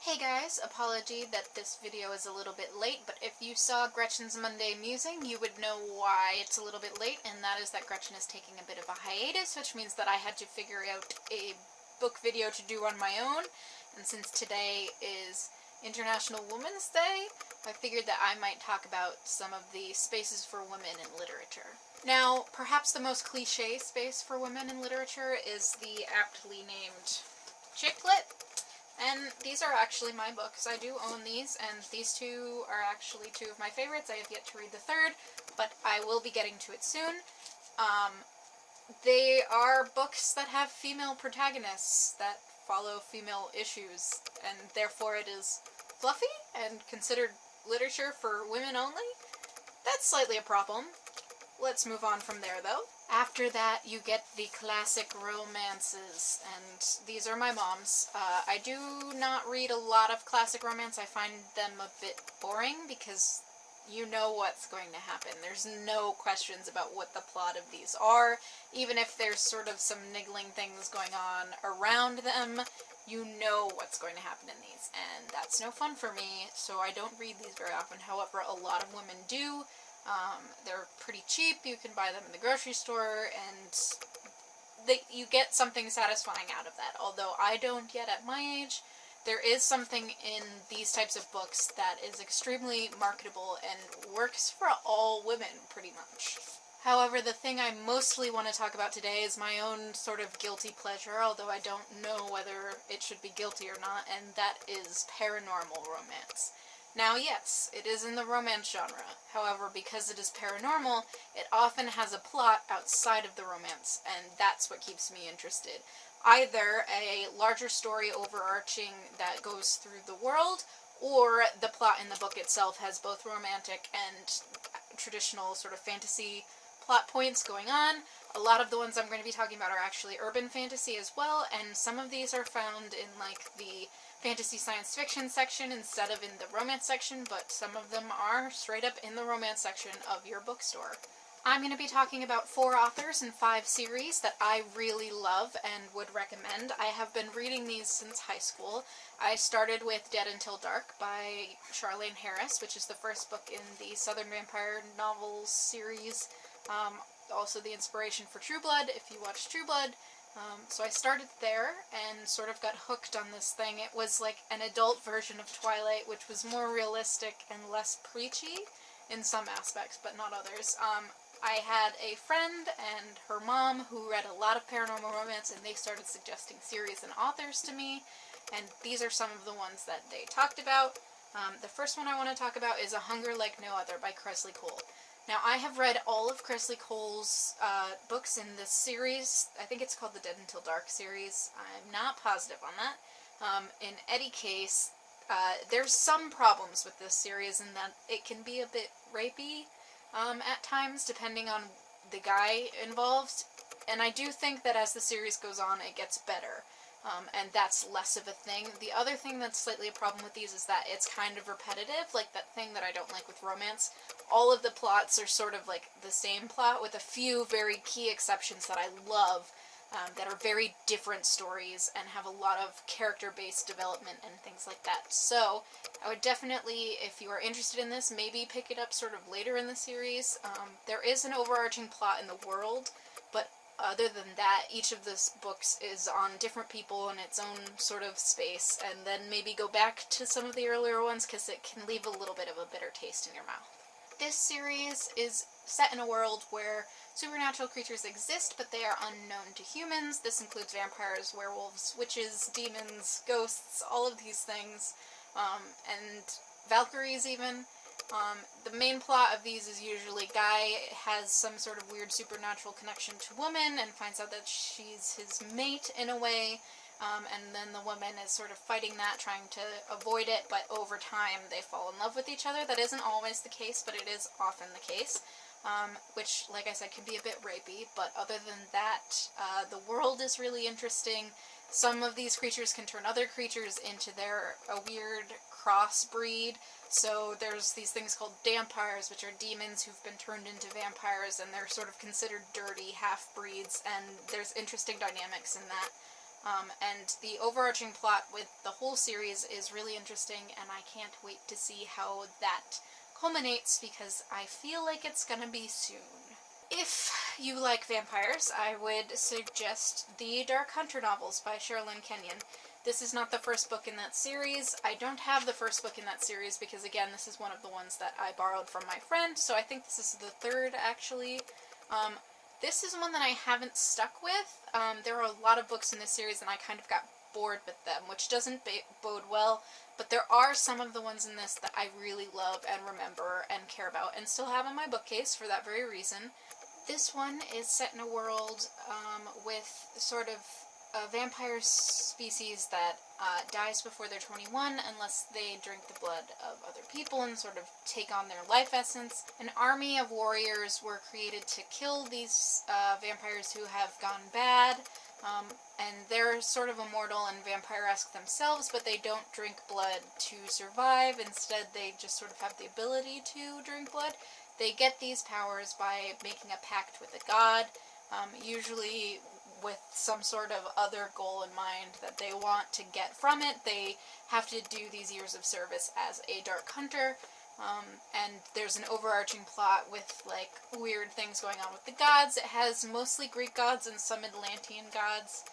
Hey guys, apology that this video is a little bit late, but if you saw Gretchen's Monday Musing, you would know why it's a little bit late, and that is that Gretchen is taking a bit of a hiatus, which means that I had to figure out a book video to do on my own, and since today is International Women's Day, I figured that I might talk about some of the spaces for women in literature. Now, perhaps the most cliche space for women in literature is the aptly named chick lit. And these are actually my books. I do own these, and these two are actually two of my favorites. I have yet to read the third, but I will be getting to it soon. They are books that have female protagonists that follow female issues, and therefore it is fluffy and considered literature for women only. That's slightly a problem. Let's move on from there, though. After that, you get the classic romances, and these are my mom's. I do not read a lot of classic romance. I find them a bit boring because you know what's going to happen. There's no questions about what the plot of these are. Even if there's sort of some niggling things going on around them, you know what's going to happen in these, and that's no fun for me, so I don't read these very often. However, a lot of women do. They're pretty cheap, you can buy them in the grocery store, and you get something satisfying out of that. Although I don't yet at my age, there is something in these types of books that is extremely marketable and works for all women, pretty much. However, the thing I mostly want to talk about today is my own sort of guilty pleasure, although I don't know whether it should be guilty or not, and that is paranormal romance. Now, yes, it is in the romance genre. However, because it is paranormal, it often has a plot outside of the romance, and that's what keeps me interested. Either a larger story overarching that goes through the world, or the plot in the book itself has both romantic and traditional sort of fantasy plot points going on. A lot of the ones I'm going to be talking about are actually urban fantasy as well, and some of these are found in, like, the fantasy science fiction section instead of in the romance section, but some of them are straight up in the romance section of your bookstore. I'm going to be talking about 4 authors and 5 series that I really love and would recommend. I have been reading these since high school. I started with Dead Until Dark by Charlaine Harris, which is the first book in the Southern Vampire novels series. Also the inspiration for True Blood, if you watch True Blood. So I started there and sort of got hooked on this thing. It was like an adult version of Twilight, which was more realistic and less preachy in some aspects, but not others. I had a friend and her mom who read a lot of paranormal romance, and they started suggesting series and authors to me, and these are some of the ones that they talked about. The first one I want to talk about is A Hunger Like No Other by Kresley Cole. Now, I have read all of Kresley Cole's books in this series. I think it's called the Dead Until Dark series. I'm not positive on that. In any case, there's some problems with this series in that it can be a bit rapey at times, depending on the guy involved. And I do think that as the series goes on, it gets better. And that's less of a thing. The other thing that's slightly a problem with these is that it's kind of repetitive, like that thing that I don't like with romance. All of the plots are sort of like the same plot, with a few very key exceptions that I love, that are very different stories and have a lot of character-based development and things like that. So, I would definitely, if you are interested in this, maybe pick it up sort of later in the series. There is an overarching plot in the world, but other than that, each of the books is on different people in its own sort of space, and then maybe go back to some of the earlier ones, because it can leave a little bit of a bitter taste in your mouth. This series is set in a world where supernatural creatures exist, but they are unknown to humans. This includes vampires, werewolves, witches, demons, ghosts, all of these things, and Valkyries even. The main plot of these is usually Guy has some sort of weird supernatural connection to woman and finds out that she's his mate in a way, and then the woman is sort of fighting that, trying to avoid it, but over time they fall in love with each other. That isn't always the case, but it is often the case, which, like I said, can be a bit rapey, but other than that, the world is really interesting. Some of these creatures can turn other creatures into a weird crossbreed. So there's these things called dampires, which are demons who've been turned into vampires, and they're sort of considered dirty half-breeds, and there's interesting dynamics in that. And the overarching plot with the whole series is really interesting, and I can't wait to see how that culminates, because I feel like it's gonna be soon. If you like vampires, I would suggest the Dark Hunter novels by Sherilyn Kenyon. This is not the first book in that series. I don't have the first book in that series because, again, this is one of the ones that I borrowed from my friend, so I think this is the third, actually. This is one that I haven't stuck with. There are a lot of books in this series and I kind of got bored with them, which doesn't bode well, but there are some of the ones in this that I really love and remember and care about and still have on my bookcase for that very reason. This one is set in a world with sort of a vampire species that dies before they're 21 unless they drink the blood of other people and sort of take on their life essence. An army of warriors were created to kill these vampires who have gone bad, and they're sort of immortal and vampire-esque themselves, but they don't drink blood to survive. Instead, they just sort of have the ability to drink blood. They get these powers by making a pact with a god, usually with some sort of other goal in mind that they want to get from it. They have to do these years of service as a Dark Hunter, and there's an overarching plot with, like, weird things going on with the gods. It has mostly Greek gods and some Atlantean gods,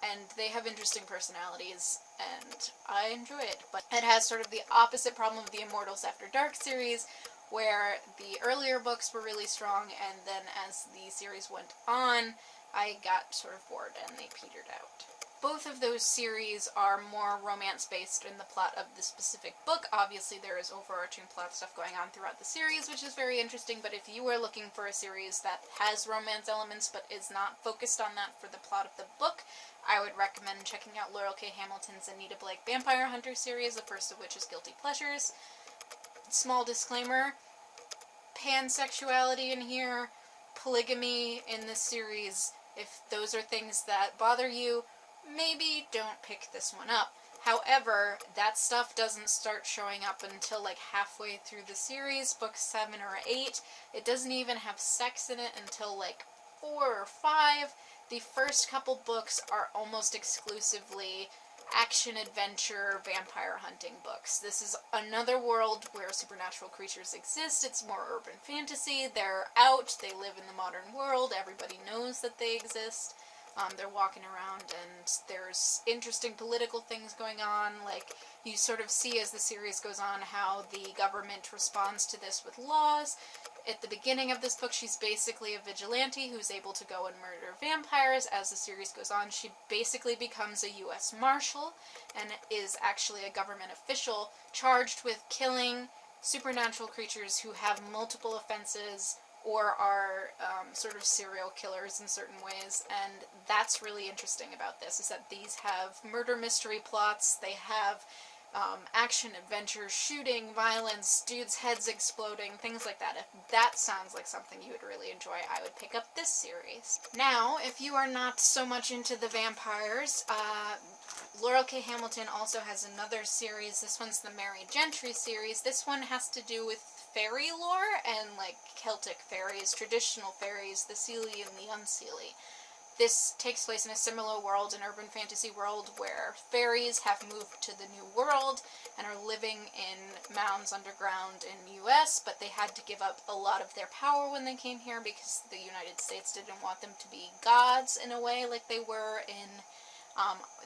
and they have interesting personalities, and I enjoy it. But it has sort of the opposite problem of the Immortals After Dark series, where the earlier books were really strong, and then as the series went on, I got sort of bored and they petered out. Both of those series are more romance-based in the plot of the specific book. Obviously, there is overarching plot stuff going on throughout the series, which is very interesting, but if you are looking for a series that has romance elements but is not focused on that for the plot of the book, I would recommend checking out Laurell K. Hamilton's Anita Blake Vampire Hunter series, the first of which is Guilty Pleasures. Small disclaimer, pansexuality in here, polygamy in this series. If those are things that bother you, maybe don't pick this one up. However, that stuff doesn't start showing up until like halfway through the series, book 7 or 8. It doesn't even have sex in it until like 4 or 5. The first couple books are almost exclusively action-adventure vampire hunting books. This is another world where supernatural creatures exist. It's more urban fantasy. They're out. They live in the modern world. Everybody knows that they exist. They're walking around, and there's interesting political things going on. Like, you sort of see as the series goes on how the government responds to this with laws. At the beginning of this book, she's basically a vigilante who's able to go and murder vampires. As the series goes on, she basically becomes a U.S. Marshal and is actually a government official charged with killing supernatural creatures who have multiple offenses or are sort of serial killers in certain ways. And that's really interesting about this, is that these have murder mystery plots. They have action, adventure, shooting, violence, dudes' heads exploding, things like that. If that sounds like something you would really enjoy, I would pick up this series. Now, if you are not so much into the vampires, Laurell K. Hamilton also has another series. This one's the Mary Gentry series. This one has to do with fairy lore and, like, Celtic fairies, traditional fairies, the Seelie and the Unseelie. This takes place in a similar world, an urban fantasy world, where fairies have moved to the New World and are living in mounds underground in the U.S., but they had to give up a lot of their power when they came here because the United States didn't want them to be gods in a way like they were in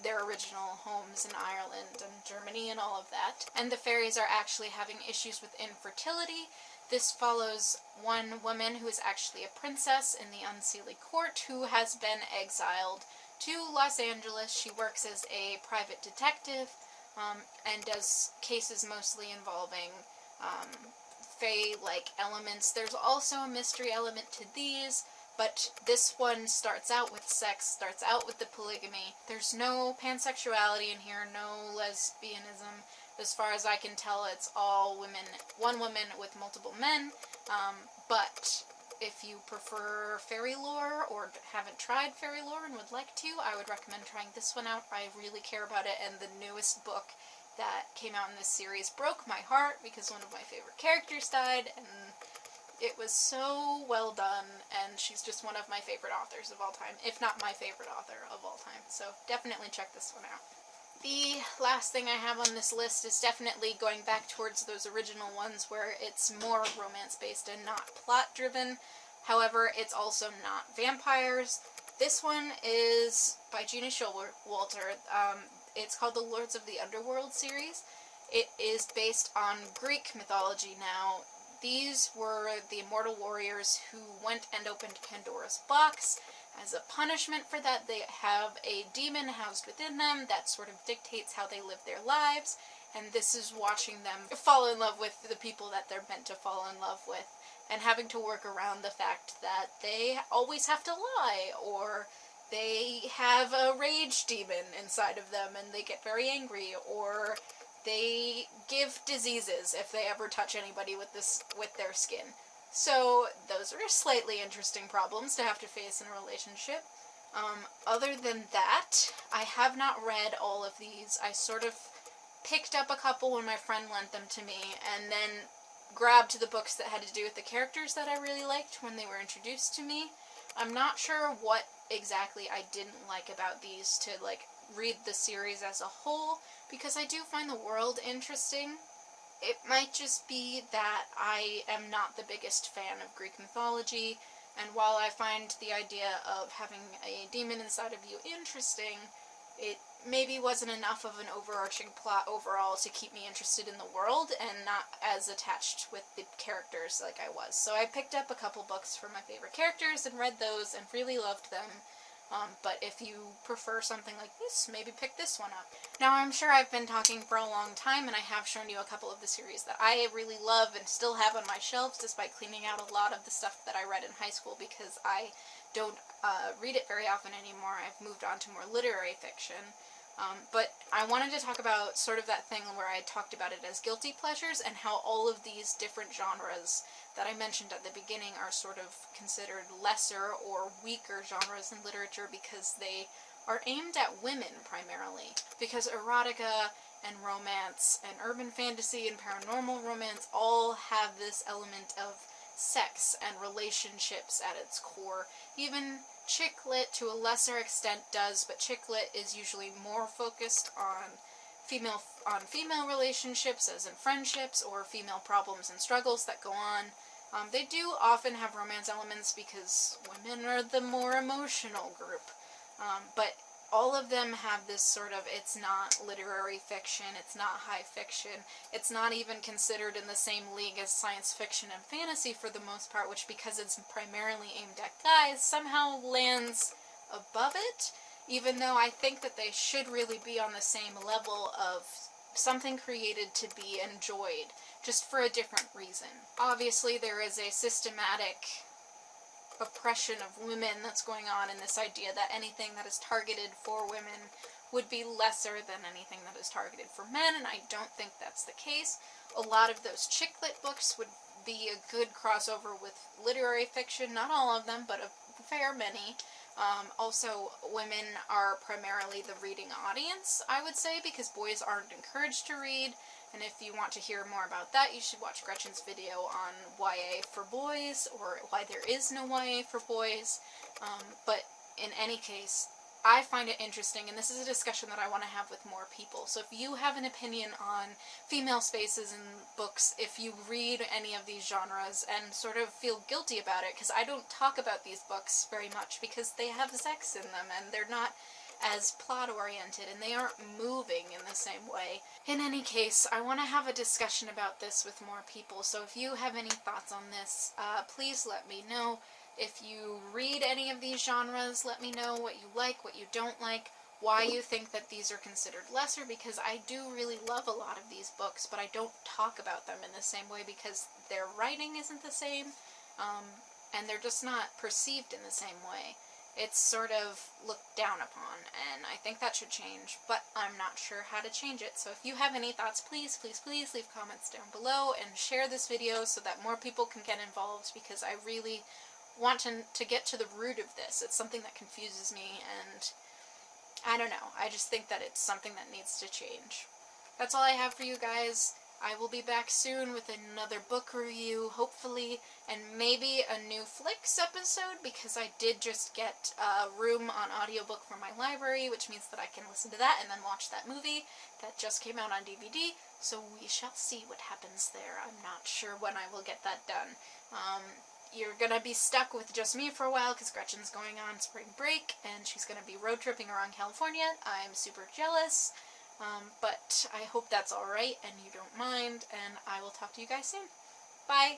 their original homes in Ireland and Germany and all of that. And the fairies are actually having issues with infertility. This follows one woman who is actually a princess in the Unseelie court who has been exiled to Los Angeles. She works as a private detective and does cases mostly involving fae-like elements. There's also a mystery element to these, but this one starts out with sex, starts out with the polygamy. There's no pansexuality in here, no lesbianism. As far as I can tell, it's all women, one woman with multiple men, but if you prefer fairy lore or haven't tried fairy lore and would like to, I would recommend trying this one out. I really care about it, and the newest book that came out in this series broke my heart because one of my favorite characters died, and It was so well done, and she's just one of my favorite authors of all time, if not my favorite author of all time, so definitely check this one out. The last thing I have on this list is definitely going back towards those original ones where it's more romance-based and not plot-driven. However, it's also not vampires. This one is by Gina Showalter. It's called the Lords of the Underworld series. It is based on Greek mythology now. These were the immortal warriors who went and opened Pandora's box. As a punishment for that, they have a demon housed within them that sort of dictates how they live their lives, and this is watching them fall in love with the people that they're meant to fall in love with, and having to work around the fact that they always have to lie, or they have a rage demon inside of them and they get very angry, or they give diseases if they ever touch anybody with their skin. So those are slightly interesting problems to have to face in a relationship. Other than that, I have not read all of these. I sort of picked up a couple when my friend lent them to me, and then grabbed the books that had to do with the characters that I really liked when they were introduced to me. I'm not sure what exactly I didn't like about these to, like, read the series as a whole, because I do find the world interesting. It might just be that I am not the biggest fan of Greek mythology, and while I find the idea of having a demon inside of you interesting, it maybe wasn't enough of an overarching plot overall to keep me interested in the world and not as attached with the characters like I was. So I picked up a couple books for my favorite characters and read those and really loved them. But if you prefer something like this, maybe pick this one up. Now, I'm sure I've been talking for a long time, and I have shown you a couple of the series that I really love and still have on my shelves, despite cleaning out a lot of the stuff that I read in high school, because I don't read it very often anymore. I've moved on to more literary fiction. But I wanted to talk about sort of that thing where I talked about it as guilty pleasures, and how all of these different genres that I mentioned at the beginning are sort of considered lesser or weaker genres in literature because they are aimed at women primarily. Because erotica and romance and urban fantasy and paranormal romance all have this element of sex and relationships at its core. Even chick lit to a lesser extent does, but chick lit is usually more focused on female relationships, as in friendships, or female problems and struggles that go on. They do often have romance elements because women are the more emotional group, but all of them have this sort of, it's not literary fiction, it's not high fiction, it's not even considered in the same league as science fiction and fantasy for the most part, which, because it's primarily aimed at guys, somehow lands above it, even though I think that they should really be on the same level of something created to be enjoyed, just for a different reason. Obviously, there is a systematic oppression of women that's going on in this idea that anything that is targeted for women would be lesser than anything that is targeted for men, and I don't think that's the case. A lot of those chick lit books would be a good crossover with literary fiction, not all of them, but a fair many. Also, women are primarily the reading audience, I would say, because boys aren't encouraged to read. And if you want to hear more about that, you should watch Gretchen's video on YA for boys, or why there is no YA for boys. But in any case, I find it interesting, and this is a discussion that I want to have with more people. So if you have an opinion on female spaces in books, if you read any of these genres and sort of feel guilty about it, because I don't talk about these books very much because they have sex in them, and they're not as plot-oriented, and they aren't moving in the same way. In any case, I want to have a discussion about this with more people, so if you have any thoughts on this, please let me know. If you read any of these genres, let me know what you like, what you don't like, why you think that these are considered lesser, because I do really love a lot of these books, but I don't talk about them in the same way because their writing isn't the same, and they're just not perceived in the same way. It's sort of looked down upon, and I think that should change, but I'm not sure how to change it. So if you have any thoughts, please, please, please leave comments down below and share this video so that more people can get involved, because I really want to get to the root of this. It's something that confuses me, and I don't know. I just think that it's something that needs to change. That's all I have for you guys. I will be back soon with another book review, hopefully, and maybe a new Flicks episode, because I did just get Room on audiobook from my library, which means that I can listen to that and then watch that movie that just came out on DVD, so we shall see what happens there. I'm not sure when I will get that done. You're gonna be stuck with just me for a while, because Gretchen's going on spring break, and she's gonna be road tripping around California. I'm super jealous. But I hope that's alright and you don't mind, and I will talk to you guys soon. Bye!